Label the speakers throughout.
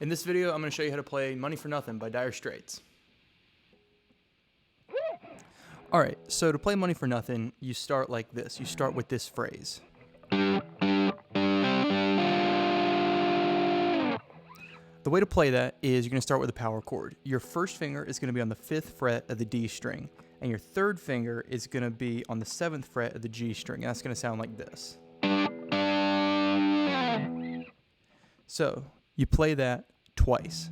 Speaker 1: In this video, I'm going to show you how to play Money for Nothing by Dire Straits. Alright, so to play Money for Nothing, you start like this. You start with this phrase. The way to play that is you're going to start with a power chord. Your first finger is going to be on the 5th fret of the D string, and your third finger is going to be on the 7th fret of the G string, and that's going to sound like this. So, you play that twice.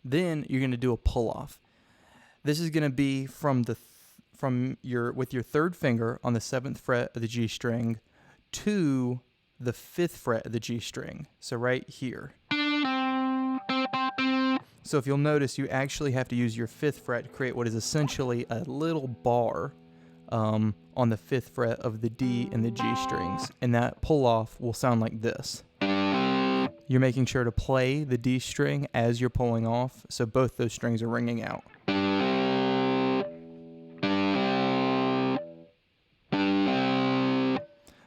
Speaker 1: Then you're going to do a pull-off. This is going to be with your third finger on the 7th fret of the G string to the 5th fret of the G string. So right here. So if you'll notice, you actually have to use your 5th fret to create what is essentially a little bar on the 5th fret of the D and the G strings. And that pull-off will sound like this. You're making sure to play the D string as you're pulling off, so both those strings are ringing out.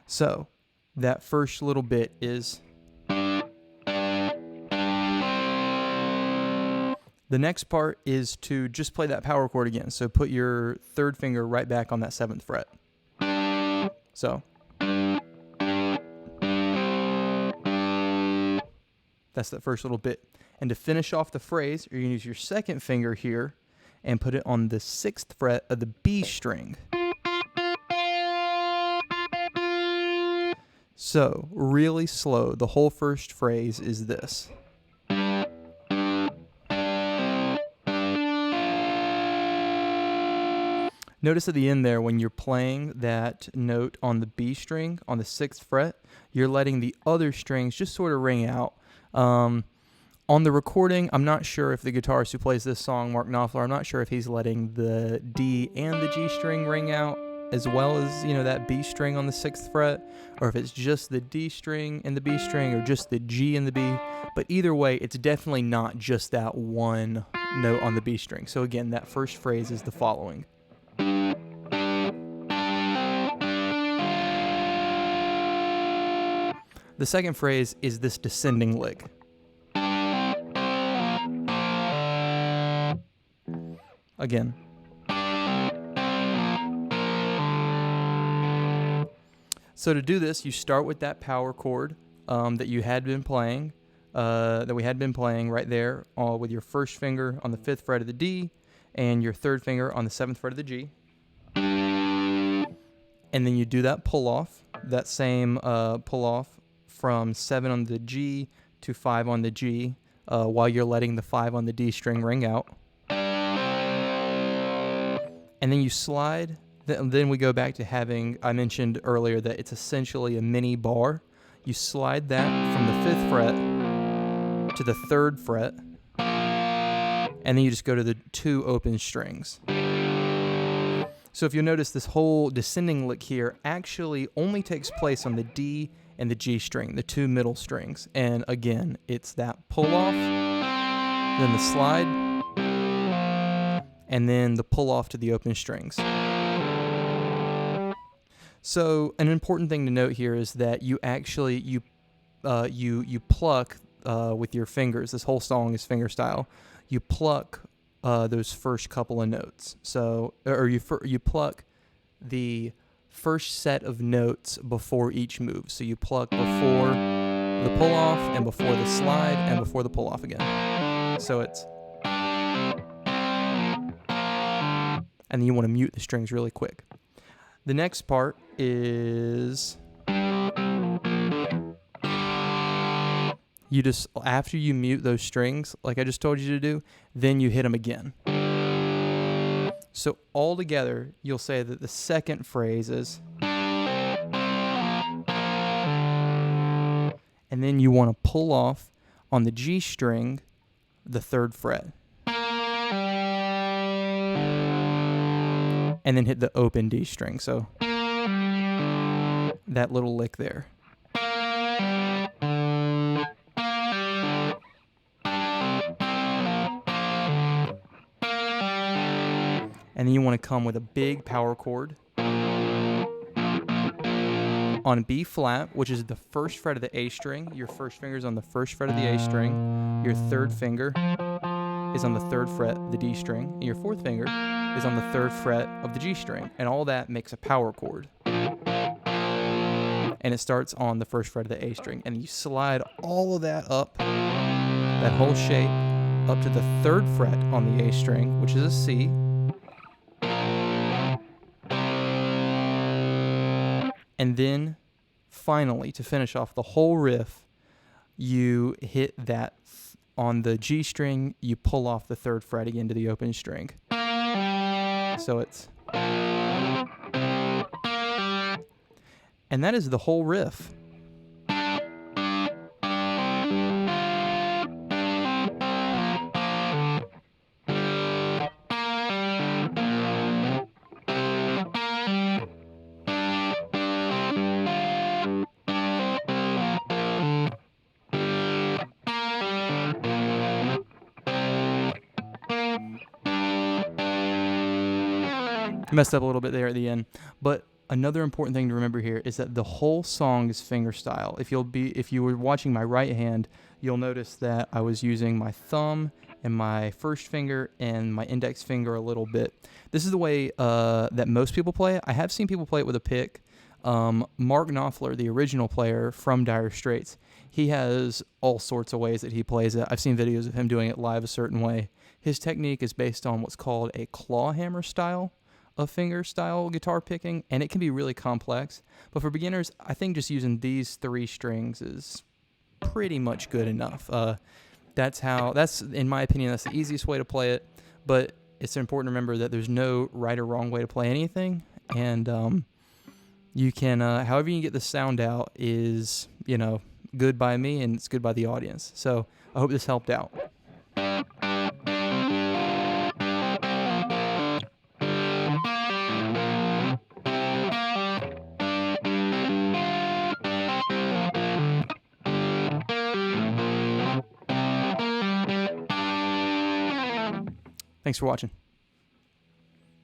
Speaker 1: So, that first little bit is... The next part is to just play that power chord again. So put your third finger right back on that 7th fret. So. That's that first little bit. And to finish off the phrase, you're going to use your second finger here and put it on the 6th fret of the B string. So, really slow. The whole first phrase is this. Notice at the end there, when you're playing that note on the B string, on the 6th fret, you're letting the other strings just sort of ring out. On the recording, I'm not sure if the guitarist who plays this song, Mark Knopfler, I'm not sure if he's letting the D and the G string ring out as well as, that B string on the 6th fret, or if it's just the D string and the B string, or just the G and the B. But either way, it's definitely not just that one note on the B string. So again, that first phrase is the following. The second phrase is this descending lick. Again. So to do this, you start with that power chord that we had been playing right there, with your first finger on the 5th fret of the D and your third finger on the 7th fret of the G. And then you do that pull-off, that same pull-off from 7 on the G to 5 on the G, while you're letting the 5 on the D string ring out. And then you slide. Then we go back to having, I mentioned earlier that it's essentially a mini bar. You slide that from the 5th fret to the 3rd fret, and then you just go to the 2 open strings. So if you'll notice, this whole descending lick here actually only takes place on the D and the G string, the 2 middle strings. And again, it's that pull-off, then the slide, and then the pull-off to the open strings. So an important thing to note here is that you actually, you pluck with your fingers. This whole song is finger style. You pluck those first couple of notes. So, or you pluck the first set of notes before each move. So you pluck before the pull-off, and before the slide, and before the pull-off again. So it's... And then you want to mute the strings really quick. The next part is... You just, after you mute those strings, like I just told you to do, then you hit them again. So all together, you'll say that the second phrase is... And then you want to pull off on the G string, the 3rd fret. And then hit the open D string, so that little lick there. And then you want to come with a big power chord. On B flat, which is the first fret of the A string, your first finger is on the first fret of the A string, your third finger is on the third fret of the D string, and your fourth finger is on the third fret of the G string, and all that makes a power chord. And it starts on the first fret of the A string, and you slide all of that up, that whole shape, up to the third fret on the A string, which is a C. And then, finally, to finish off the whole riff, you hit that on the G string, you pull off the third fret again to the open string. So it's... And that is the whole riff. Messed up a little bit there at the end, but another important thing to remember here is that the whole song is fingerstyle. If you were watching my right hand, you'll notice that I was using my thumb and my first finger and my index finger a little bit. This is the way that most people play it. I have seen people play it with a pick. Mark Knopfler, the original player from Dire Straits, he has all sorts of ways that he plays it. I've seen videos of him doing it live a certain way. His technique is based on what's called a claw hammer style of fingerstyle guitar picking, and it can be really complex. But for beginners, I think just using these 3 strings is pretty much good enough. That's in my opinion, that's the easiest way to play it. But it's important to remember that there's no right or wrong way to play anything, and you can, however you can get the sound out is, good by me, and it's good by the audience. So I hope this helped out. Thanks for watching.